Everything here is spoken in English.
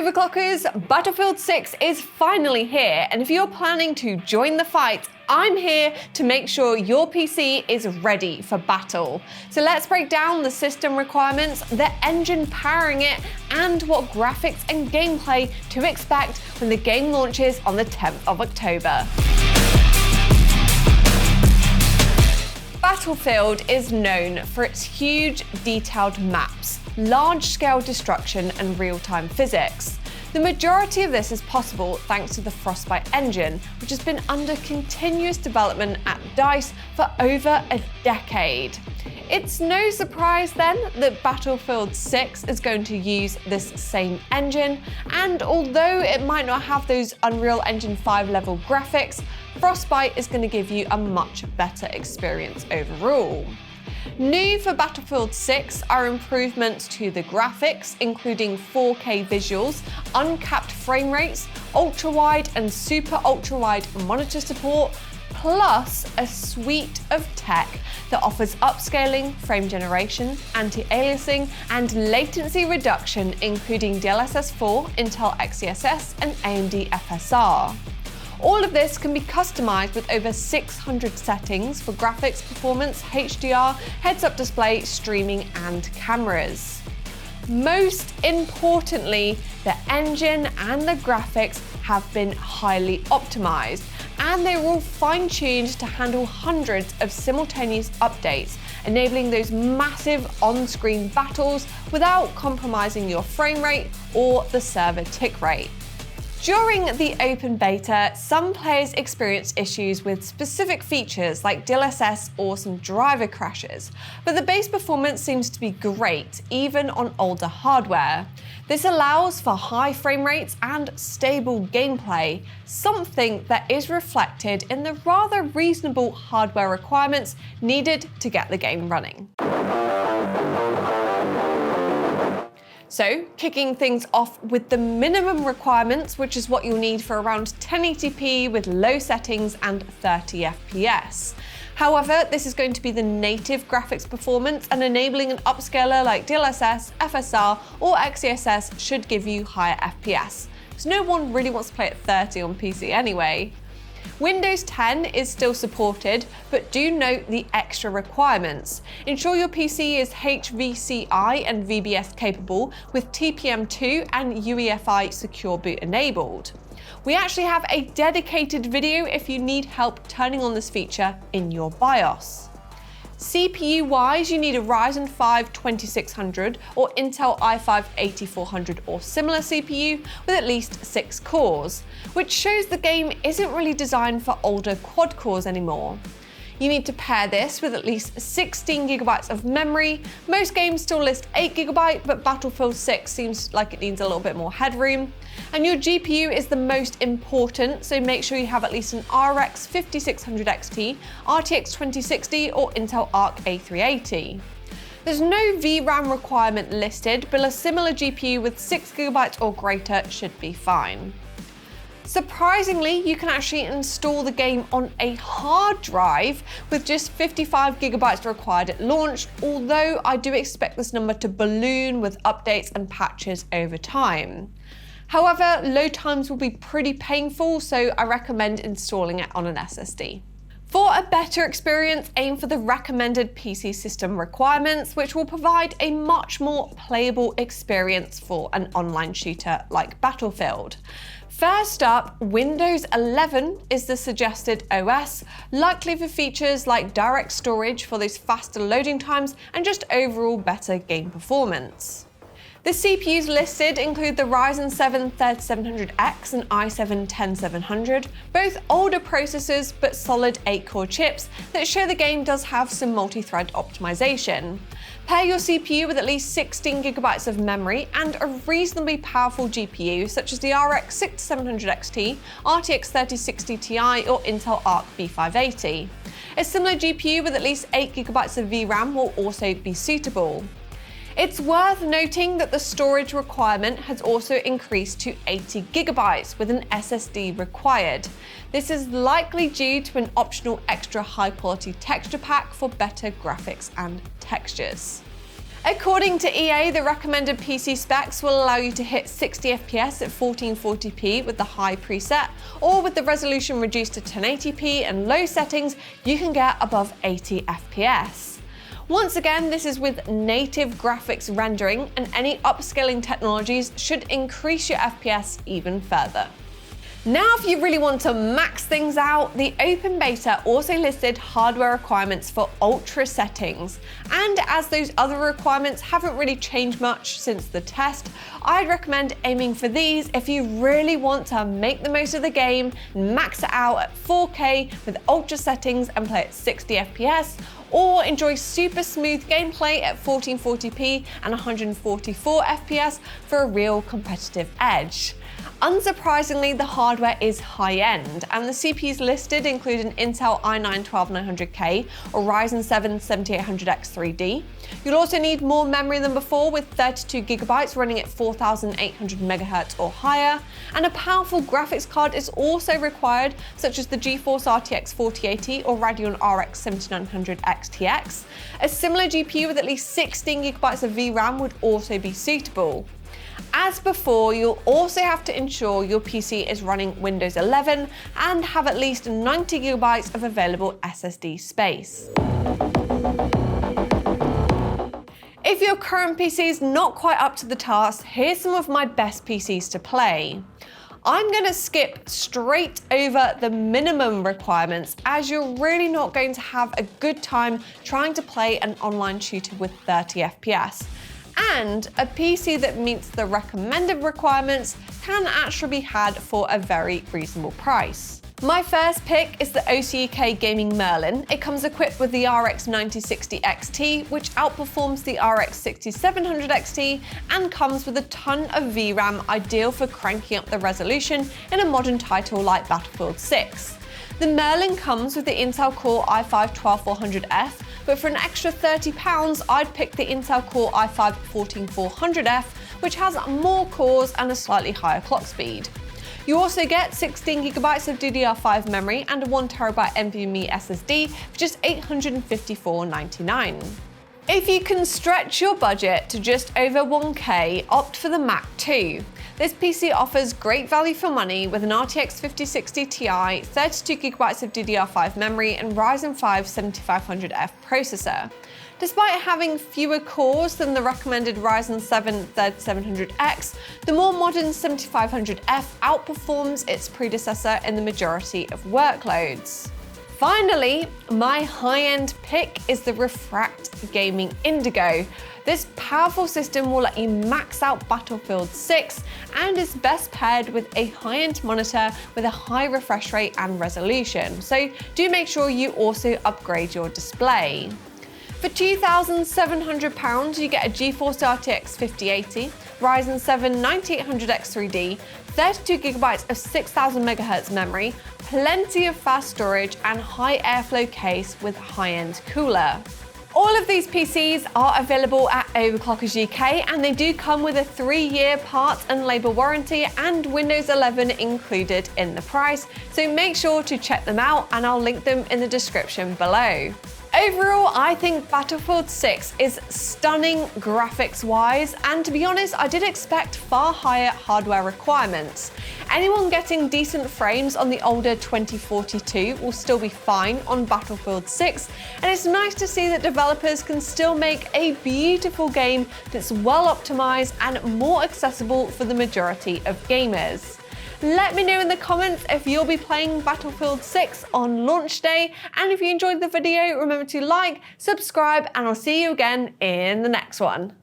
Overclockers, Battlefield 6 is finally here, and if you're planning to join the fight, I'm here to make sure your PC is ready for battle. So let's break down the system requirements, the engine powering it, and what graphics and gameplay to expect when the game launches on the 10th of October. Battlefield is known for its huge, detailed maps, large-scale destruction, and real-time physics. The majority of this is possible thanks to the Frostbite engine, which has been under continuous development at DICE for over a decade. It's no surprise then that Battlefield 6 is going to use this same engine, and although it might not have those Unreal Engine 5 level graphics, Frostbite is going to give you a much better experience overall. New for Battlefield 6 are improvements to the graphics, including 4K visuals, uncapped frame rates, ultra-wide and super ultra-wide monitor support, plus a suite of tech that offers upscaling, frame generation, anti-aliasing, and latency reduction, including DLSS 4, Intel XeSS, and AMD FSR. All of this can be customized with over 600 settings for graphics, performance, HDR, heads-up display, streaming, and cameras. Most importantly, the engine and the graphics have been highly optimized, and they're all fine-tuned to handle hundreds of simultaneous updates, enabling those massive on-screen battles without compromising your frame rate or the server tick rate. During the open beta, some players experienced issues with specific features like DLSS or some driver crashes, but the base performance seems to be great, even on older hardware. This allows for high frame rates and stable gameplay, something that is reflected in the rather reasonable hardware requirements needed to get the game running. So, kicking things off with the minimum requirements, which is what you'll need for around 1080p with low settings and 30 FPS. However, this is going to be the native graphics performance, and enabling an upscaler like DLSS, FSR, or XeSS should give you higher FPS, because no one really wants to play at 30 on PC anyway. Windows 10 is still supported, but do note the extra requirements. Ensure your PC is HVCI and VBS capable with TPM2 and UEFI secure boot enabled. We actually have a dedicated video if you need help turning on this feature in your BIOS. CPU-wise, you need a Ryzen 5 2600 or Intel i5 8400 or similar CPU with at least 6 cores, which shows the game isn't really designed for older quad cores anymore. You need to pair this with at least 16 GB of memory. Most games still list 8 GB, but Battlefield 6 seems like it needs a little bit more headroom. And your GPU is the most important, so make sure you have at least an RX 5600 XT, RTX 2060, or Intel Arc A380. There's no VRAM requirement listed, but a similar GPU with 6 GB or greater should be fine. Surprisingly, you can actually install the game on a hard drive with just 55 GB required at launch, although I do expect this number to balloon with updates and patches over time. However, load times will be pretty painful, so I recommend installing it on an SSD. For a better experience, aim for the recommended PC system requirements, which will provide a much more playable experience for an online shooter like Battlefield. First up, Windows 11 is the suggested OS, likely for features like direct storage for those faster loading times and just overall better game performance. The CPUs listed include the Ryzen 7 3700X and i7 10700, both older processors but solid 8-core chips that show the game does have some multi-thread optimization. Pair your CPU with at least 16 GB of memory and a reasonably powerful GPU such as the RX 6700 XT, RTX 3060 Ti, or Intel Arc B580. A similar GPU with at least 8 GB of VRAM will also be suitable. It's worth noting that the storage requirement has also increased to 80 GB with an SSD required. This is likely due to an optional extra high-quality texture pack for better graphics and textures. According to EA, the recommended PC specs will allow you to hit 60 FPS at 1440p with the high preset, or with the resolution reduced to 1080p and low settings, you can get above 80 FPS. Once again, this is with native graphics rendering, and any upscaling technologies should increase your FPS even further. Now, if you really want to max things out, the open beta also listed hardware requirements for ultra settings. And as those other requirements haven't really changed much since the test, I'd recommend aiming for these if you really want to make the most of the game and max it out at 4K with ultra settings and play at 60 FPS, or enjoy super smooth gameplay at 1440p and 144 FPS for a real competitive edge. Unsurprisingly, the hardware is high-end, and the CPUs listed include an Intel i9-12900K or Ryzen 7 7800X 3D. You'll also need more memory than before, with 32GB running at 4800 MHz or higher, and a powerful graphics card is also required, such as the GeForce RTX 4080 or Radeon RX 7900 XTX. A similar GPU with at least 16GB of VRAM would also be suitable. As before, you'll also have to ensure your PC is running Windows 11 and have at least 90GB of available SSD space. If your current PC is not quite up to the task, here's some of my best PCs to play. I'm going to skip straight over the minimum requirements, as you're really not going to have a good time trying to play an online shooter with 30 FPS. And a PC that meets the recommended requirements can actually be had for a very reasonable price. My first pick is the OC UK Gaming Merlin. It comes equipped with the RX 9060 XT, which outperforms the RX 6700 XT and comes with a ton of VRAM, ideal for cranking up the resolution in a modern title like Battlefield 6. The Merlin comes with the Intel Core i5-12400F, but for an extra £30, I'd pick the Intel Core i5-14400F, which has more cores and a slightly higher clock speed. You also get 16GB of DDR5 memory and a 1TB NVMe SSD for just $854.99. If you can stretch your budget to just over 1K, opt for the Mac 2. This PC offers great value for money with an RTX 5060 Ti, 32GB of DDR5 memory and Ryzen 5 7500F processor. Despite having fewer cores than the recommended Ryzen 7 3700X, the more modern 7500F outperforms its predecessor in the majority of workloads. Finally, my high-end pick is the Refract Gaming Indigo. This powerful system will let you max out Battlefield 6 and is best paired with a high-end monitor with a high refresh rate and resolution, so do make sure you also upgrade your display. For £2,700, you get a GeForce RTX 5080, Ryzen 7 9800X3D, 32GB of 6000 MHz memory, plenty of fast storage, and high airflow case with high-end cooler. All of these PCs are available at Overclockers UK, and they do come with a 3-year parts and labour warranty and Windows 11 included in the price, so make sure to check them out, and I'll link them in the description below. Overall, I think Battlefield 6 is stunning graphics-wise, and to be honest, I did expect far higher hardware requirements. Anyone getting decent frames on the older 2042 will still be fine on Battlefield 6, and it's nice to see that developers can still make a beautiful game that's well optimized and more accessible for the majority of gamers. Let me know in the comments if you'll be playing Battlefield 6 on launch day, and if you enjoyed the video, remember to like, subscribe, and I'll see you again in the next one.